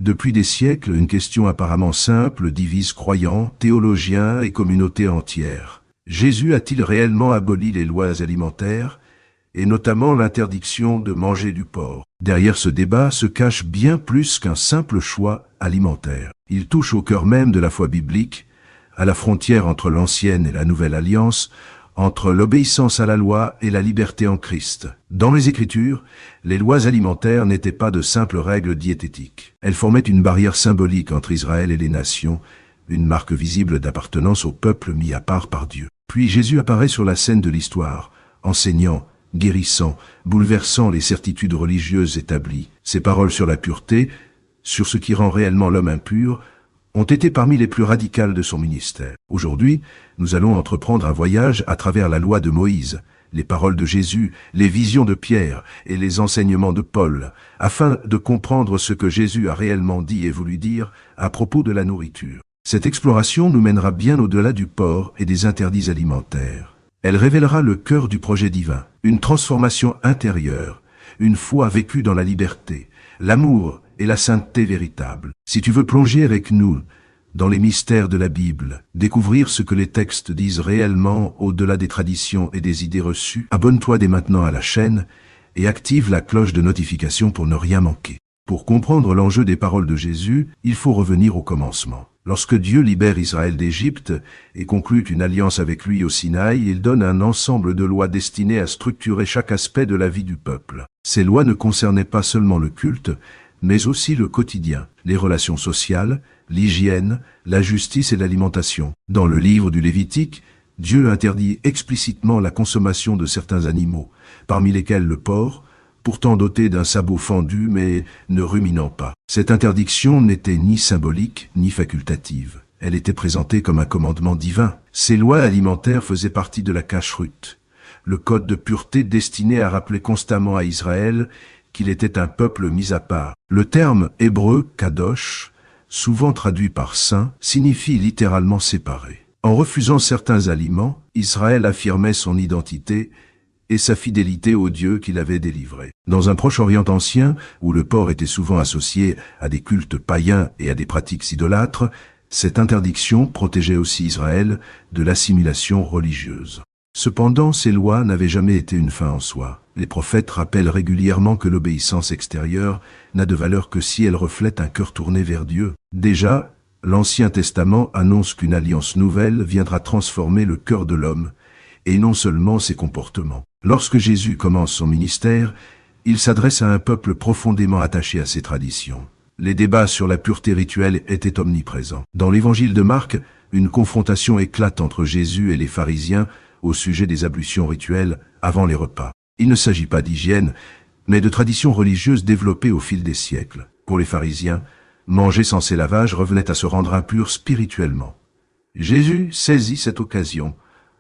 Depuis des siècles, une question apparemment simple divise croyants, théologiens et communautés entières. Jésus a-t-il réellement aboli les lois alimentaires, et notamment l'interdiction de manger du porc? Derrière ce débat se cache bien plus qu'un simple choix alimentaire. Il touche au cœur même de la foi biblique, à la frontière entre l'ancienne et la nouvelle alliance, entre l'obéissance à la loi et la liberté en Christ. Dans les Écritures, les lois alimentaires n'étaient pas de simples règles diététiques. Elles formaient une barrière symbolique entre Israël et les nations, une marque visible d'appartenance au peuple mis à part par Dieu. Puis Jésus apparaît sur la scène de l'histoire, enseignant, guérissant, bouleversant les certitudes religieuses établies. Ses paroles sur la pureté, sur ce qui rend réellement l'homme impur, ont été parmi les plus radicales de son ministère. Aujourd'hui, nous allons entreprendre un voyage à travers la loi de Moïse, les paroles de Jésus, les visions de Pierre et les enseignements de Paul, afin de comprendre ce que Jésus a réellement dit et voulu dire à propos de la nourriture. Cette exploration nous mènera bien au-delà du porc et des interdits alimentaires. Elle révélera le cœur du projet divin, une transformation intérieure, une foi vécue dans la liberté, l'amour et la sainteté véritable. Si tu veux plonger avec nous dans les mystères de la Bible, découvrir ce que les textes disent réellement au-delà des traditions et des idées reçues, abonne-toi dès maintenant à la chaîne et active la cloche de notification pour ne rien manquer. Pour comprendre l'enjeu des paroles de Jésus, il faut revenir au commencement. Lorsque Dieu libère Israël d'Égypte et conclut une alliance avec lui au Sinaï, il donne un ensemble de lois destinées à structurer chaque aspect de la vie du peuple. Ces lois ne concernaient pas seulement le culte, mais aussi le quotidien, les relations sociales, l'hygiène, la justice et l'alimentation. Dans le livre du Lévitique, Dieu interdit explicitement la consommation de certains animaux, parmi lesquels le porc, pourtant doté d'un sabot fendu mais ne ruminant pas. Cette interdiction n'était ni symbolique ni facultative. Elle était présentée comme un commandement divin. Ces lois alimentaires faisaient partie de la kashrut, le code de pureté destiné à rappeler constamment à Israël qu'il était un peuple mis à part. Le terme hébreu kadosh, souvent traduit par saint, signifie littéralement séparé. En refusant certains aliments, Israël affirmait son identité et sa fidélité au Dieu qui l'avait délivré. Dans un Proche-Orient ancien, où le porc était souvent associé à des cultes païens et à des pratiques idolâtres, cette interdiction protégeait aussi Israël de l'assimilation religieuse. Cependant, ces lois n'avaient jamais été une fin en soi. Les prophètes rappellent régulièrement que l'obéissance extérieure n'a de valeur que si elle reflète un cœur tourné vers Dieu. Déjà, l'Ancien Testament annonce qu'une alliance nouvelle viendra transformer le cœur de l'homme, et non seulement ses comportements. Lorsque Jésus commence son ministère, il s'adresse à un peuple profondément attaché à ses traditions. Les débats sur la pureté rituelle étaient omniprésents. Dans l'évangile de Marc, une confrontation éclate entre Jésus et les pharisiens au sujet des ablutions rituelles avant les repas. Il ne s'agit pas d'hygiène, mais de traditions religieuses développées au fil des siècles. Pour les pharisiens, manger sans ces lavages revenait à se rendre impur spirituellement. Jésus saisit cette occasion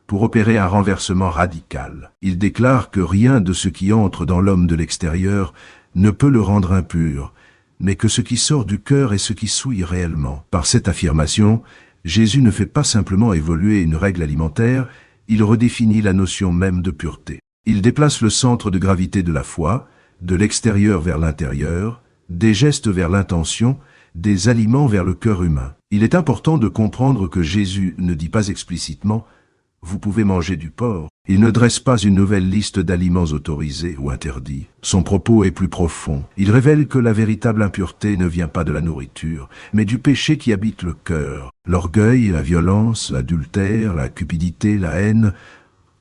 pour opérer un renversement radical. Il déclare que rien de ce qui entre dans l'homme de l'extérieur ne peut le rendre impur, mais que ce qui sort du cœur est ce qui souille réellement. Par cette affirmation, Jésus ne fait pas simplement évoluer une règle alimentaire, il redéfinit la notion même de pureté. Il déplace le centre de gravité de la foi, de l'extérieur vers l'intérieur, des gestes vers l'intention, des aliments vers le cœur humain. Il est important de comprendre que Jésus ne dit pas explicitement « vous pouvez manger du porc ». Il ne dresse pas une nouvelle liste d'aliments autorisés ou interdits. Son propos est plus profond. Il révèle que la véritable impureté ne vient pas de la nourriture, mais du péché qui habite le cœur. L'orgueil, la violence, l'adultère, la cupidité, la haine.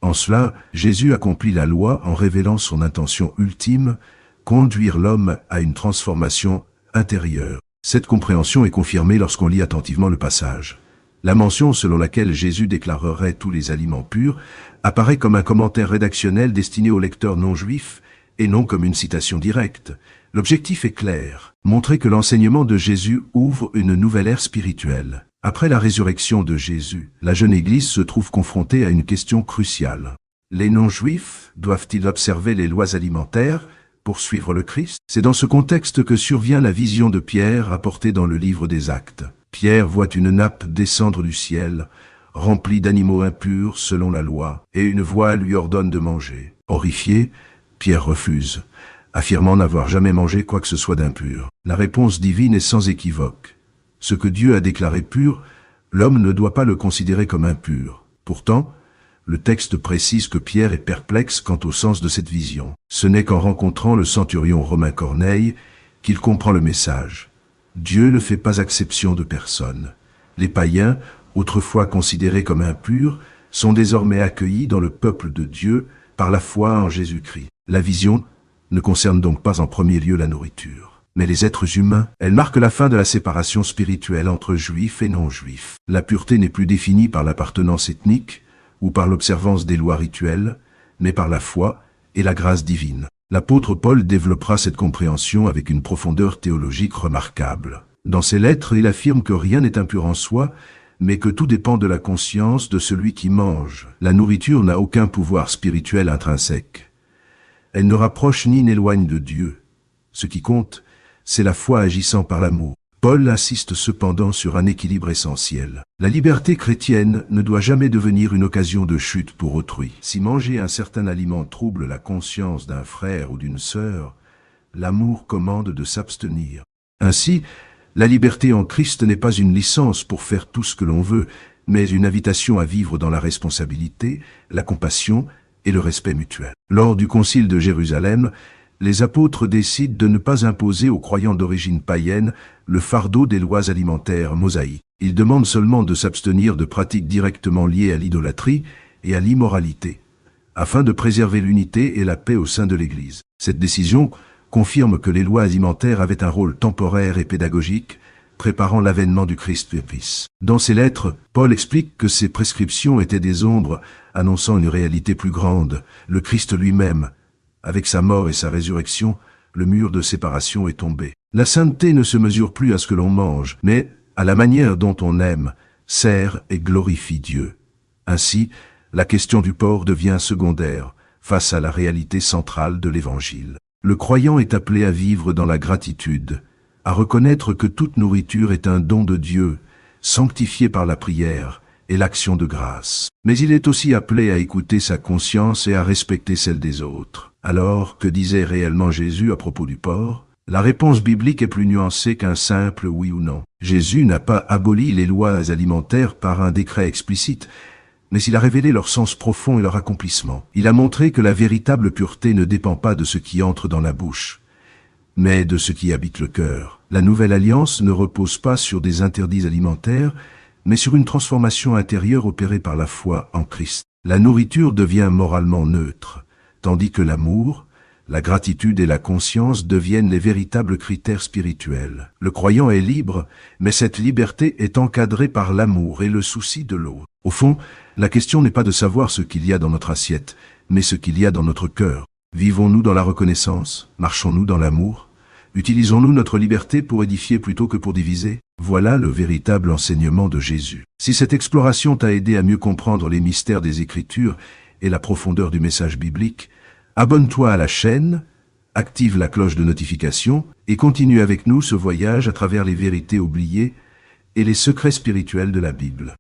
En cela, Jésus accomplit la loi en révélant son intention ultime, conduire l'homme à une transformation intérieure. Cette compréhension est confirmée lorsqu'on lit attentivement le passage. La mention selon laquelle Jésus déclarerait tous les aliments purs apparaît comme un commentaire rédactionnel destiné aux lecteurs non juifs et non comme une citation directe. L'objectif est clair, montrer que l'enseignement de Jésus ouvre une nouvelle ère spirituelle. Après la résurrection de Jésus, la jeune Église se trouve confrontée à une question cruciale. Les non-juifs doivent-ils observer les lois alimentaires pour suivre le Christ? C'est dans ce contexte que survient la vision de Pierre rapportée dans le livre des Actes. Pierre voit une nappe descendre du ciel, remplie d'animaux impurs selon la loi, et une voix lui ordonne de manger. Horrifié, Pierre refuse, affirmant n'avoir jamais mangé quoi que ce soit d'impur. La réponse divine est sans équivoque. Ce que Dieu a déclaré pur, l'homme ne doit pas le considérer comme impur. Pourtant, le texte précise que Pierre est perplexe quant au sens de cette vision. Ce n'est qu'en rencontrant le centurion romain Corneille qu'il comprend le message. Dieu ne fait pas exception de personne. Les païens, autrefois considérés comme impurs, sont désormais accueillis dans le peuple de Dieu par la foi en Jésus-Christ. La vision ne concerne donc pas en premier lieu la nourriture, mais les êtres humains. Elle marque la fin de la séparation spirituelle entre juifs et non-juifs. La pureté n'est plus définie par l'appartenance ethnique ou par l'observance des lois rituelles, mais par la foi et la grâce divine. L'apôtre Paul développera cette compréhension avec une profondeur théologique remarquable. Dans ses lettres, il affirme que rien n'est impur en soi, mais que tout dépend de la conscience de celui qui mange. La nourriture n'a aucun pouvoir spirituel intrinsèque. Elle ne rapproche ni n'éloigne de Dieu. Ce qui compte, c'est la foi agissant par l'amour. Paul insiste cependant sur un équilibre essentiel. La liberté chrétienne ne doit jamais devenir une occasion de chute pour autrui. Si manger un certain aliment trouble la conscience d'un frère ou d'une sœur, l'amour commande de s'abstenir. Ainsi, la liberté en Christ n'est pas une licence pour faire tout ce que l'on veut, mais une invitation à vivre dans la responsabilité, la compassion et le respect mutuel. Lors du Concile de Jérusalem, les apôtres décident de ne pas imposer aux croyants d'origine païenne le fardeau des lois alimentaires mosaïques. Ils demandent seulement de s'abstenir de pratiques directement liées à l'idolâtrie et à l'immoralité, afin de préserver l'unité et la paix au sein de l'Église. Cette décision confirme que les lois alimentaires avaient un rôle temporaire et pédagogique, préparant l'avènement du Christ épice. Dans ses lettres, Paul explique que ces prescriptions étaient des ombres, annonçant une réalité plus grande, le Christ lui-même. Avec sa mort et sa résurrection, le mur de séparation est tombé. La sainteté ne se mesure plus à ce que l'on mange, mais à la manière dont on aime, sert et glorifie Dieu. Ainsi, la question du porc devient secondaire face à la réalité centrale de l'Évangile. Le croyant est appelé à vivre dans la gratitude, à reconnaître que toute nourriture est un don de Dieu, sanctifié par la prière et l'action de grâce. Mais il est aussi appelé à écouter sa conscience et à respecter celle des autres. Alors, que disait réellement Jésus à propos du porc? La réponse biblique est plus nuancée qu'un simple oui ou non. Jésus n'a pas aboli les lois alimentaires par un décret explicite, mais il a révélé leur sens profond et leur accomplissement. Il a montré que la véritable pureté ne dépend pas de ce qui entre dans la bouche, mais de ce qui habite le cœur. La nouvelle alliance ne repose pas sur des interdits alimentaires, mais sur une transformation intérieure opérée par la foi en Christ. La nourriture devient moralement neutre, tandis que l'amour, la gratitude et la conscience deviennent les véritables critères spirituels. Le croyant est libre, mais cette liberté est encadrée par l'amour et le souci de l'autre. Au fond, la question n'est pas de savoir ce qu'il y a dans notre assiette, mais ce qu'il y a dans notre cœur. Vivons-nous dans la reconnaissance? Marchons-nous dans l'amour? Utilisons-nous notre liberté pour édifier plutôt que pour diviser? Voilà le véritable enseignement de Jésus. Si cette exploration t'a aidé à mieux comprendre les mystères des Écritures et la profondeur du message biblique, abonne-toi à la chaîne, active la cloche de notification et continue avec nous ce voyage à travers les vérités oubliées et les secrets spirituels de la Bible.